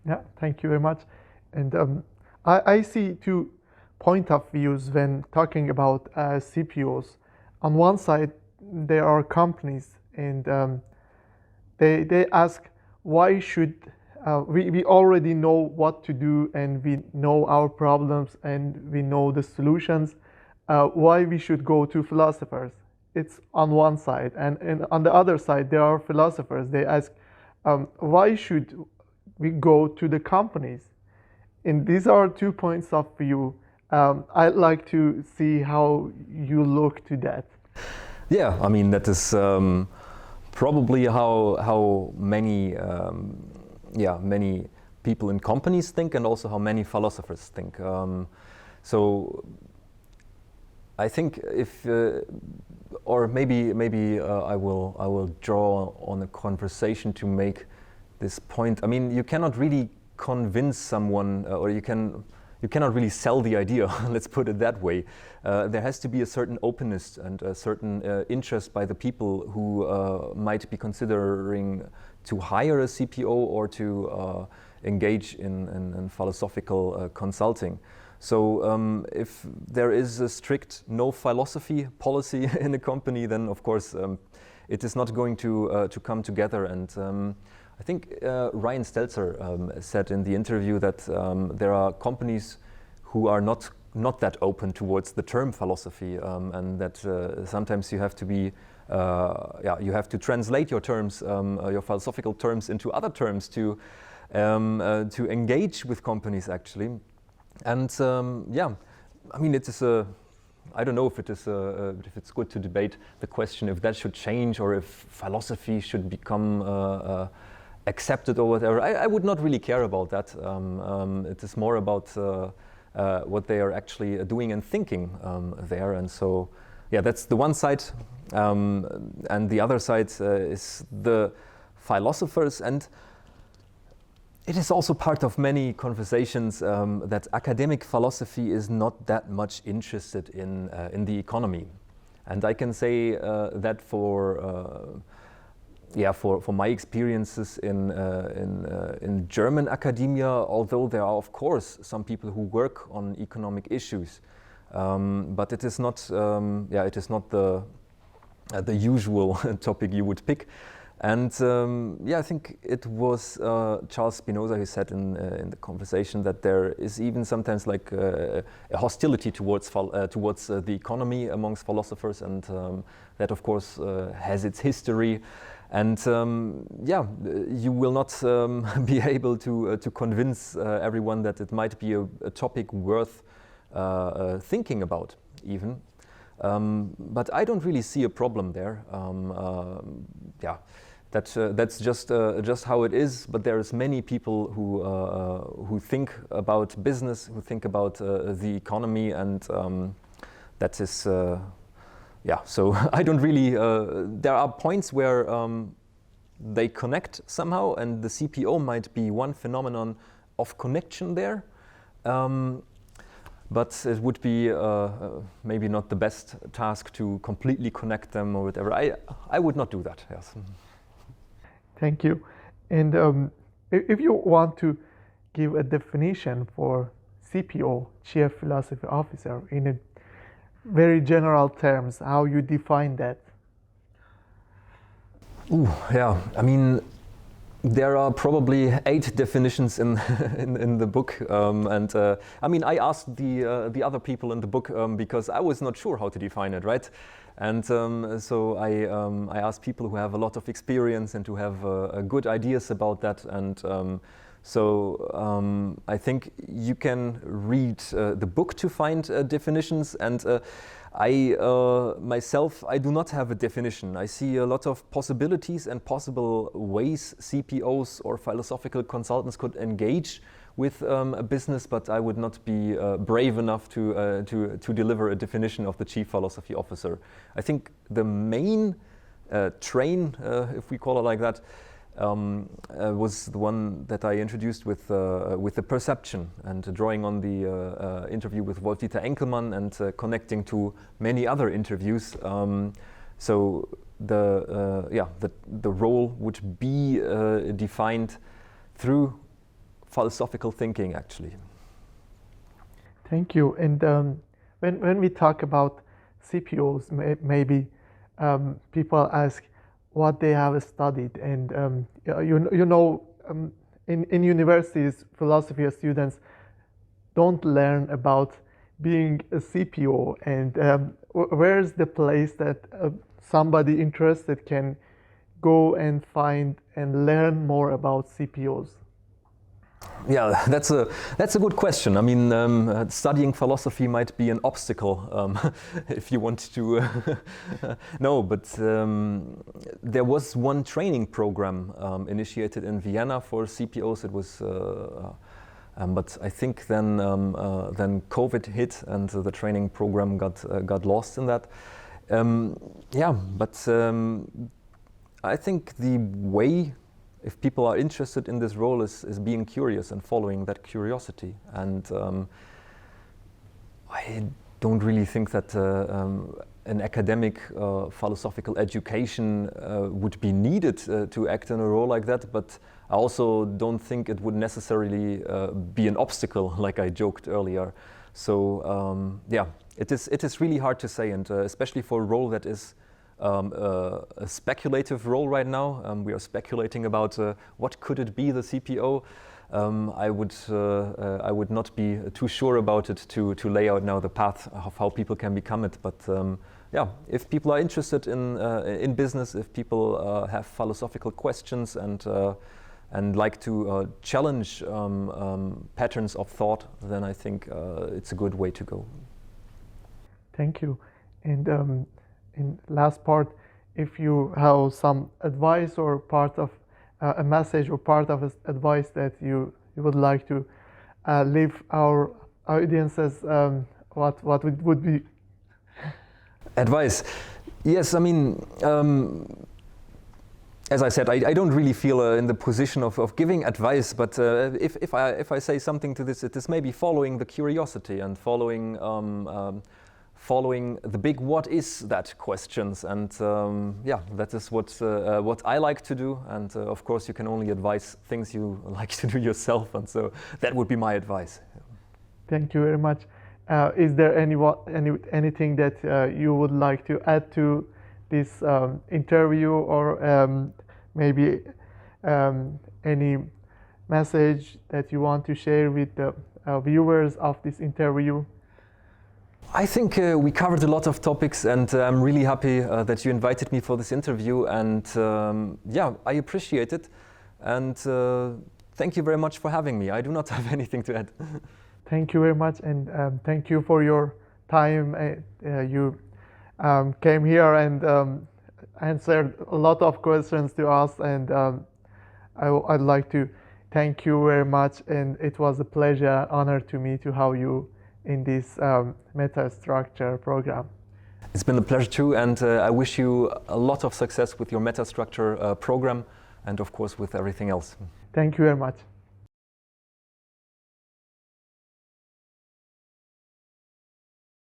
Yeah, thank you very much. And I see two point of views when talking about CPOs. On one side, there are companies, and they ask why should we already know what to do, and we know our problems, and we know the solutions. Why we should go to philosophers? It's on one side, and on the other side, there are philosophers. They ask why should we go to the companies? And these are 2 points of view. I'd like to see how you look to that. Yeah, I mean that is probably how many many people in companies think, and also how many philosophers think. So I think if or maybe I will draw on a conversation to make this point. I mean, you cannot really convince someone, or you cannot really sell the idea. Let's put it that way. There has to be a certain openness and a certain interest by the people who might be considering to hire a CPO or to engage in philosophical consulting. So if there is a strict no philosophy policy in a company, then of course it is not going to come together. And I think Ryan Stelzer said in the interview that there are companies who are not that open towards the term philosophy, and that sometimes you have to be you have to translate your terms, your philosophical terms, into other terms to engage with companies actually. And I mean, it is I don't know if it is if it's good to debate the question if that should change, or if philosophy should become accepted or whatever. I would not really care about that. It is more about what they are actually doing and thinking there. And so, yeah, that's the one side. And the other side is the philosophers. And it is also part of many conversations that academic philosophy is not that much interested in the economy. And I can say that for my experiences in German academia, although there are of course some people who work on economic issues, but it is not the usual topic you would pick. And I think it was Charles Spinoza who said in the conversation that there is even sometimes like a hostility towards the economy amongst philosophers, and that of course has its history. And you will not be able to convince everyone that it might be a topic worth thinking about even. But I don't really see a problem there. That's just how it is. But there's many people who think about business, who think about the economy, and that is. So I don't really. There are points where they connect somehow, and the CPO might be one phenomenon of connection there. But it would be maybe not the best task to completely connect them or whatever. I would not do that. Yes. Thank you. And if you want to give a definition for CPO, Chief Philosophy Officer, in a very general terms, how you define that? I mean, there are probably 8 definitions in the book, and I mean, I asked the other people in the book because I was not sure how to define it, right? And so I asked people who have a lot of experience and who have good ideas about that. And so I think you can read the book to find definitions. And I myself, I do not have a definition. I see a lot of possibilities and possible ways CPOs or philosophical consultants could engage with a business, but I would not be brave enough to deliver a definition of the chief philosophy officer. I think the main train, if we call it like that, was the one that I introduced with the perception, and drawing on the interview with Wolf-Dieter Enkelmann and connecting to many other interviews. So the role would be defined through philosophical thinking, actually. Thank you. And when we talk about CPOs, maybe people ask what they have studied, and in universities, philosophy students don't learn about being a CPO, and where's the place that somebody interested can go and find and learn more about CPOs? Yeah, that's a good question. I mean, studying philosophy might be an obstacle if you want to. No, but there was one training program initiated in Vienna for CPOs. It was, but I think then COVID hit and the training program got lost in that. Yeah, but I think the way, if people are interested in this role, is being curious and following that curiosity. And I don't really think that an academic philosophical education would be needed to act in a role like that, but I also don't think it would necessarily be an obstacle, like I joked earlier. So yeah, it is really hard to say, and especially for a role that is a speculative role right now. We are speculating about what could it be, the CPO. I would not be too sure about it to lay out now the path of how people can become it. But yeah, if people are interested in business, if people have philosophical questions and like to challenge patterns of thought, then I think it's a good way to go. Thank you. And in last part, if you have some advice or part of a message or part of advice that you would like to leave our audiences, what would be? Advice? Yes, I mean, as I said, I don't really feel in the position of giving advice, but if I say something to this, it is maybe following the curiosity and following the big what is that questions, and yeah, that is what I like to do, and of course you can only advise things you like to do yourself, and so that would be my advice. Thank you very much. Is there anything that you would like to add to this interview, or maybe any message that you want to share with the viewers of this interview? I think we covered a lot of topics, and I'm really happy that you invited me for this interview, and yeah, I appreciate it, and thank you very much for having me. I do not have anything to add. Thank you very much, and thank you for your time. You came here and answered a lot of questions to us, and I'd like to thank you very much, and it was a pleasure, honor to me to have you in this metastructure program. It's been a pleasure too, and I wish you a lot of success with your metastructure program, and of course with everything else. Thank you very much.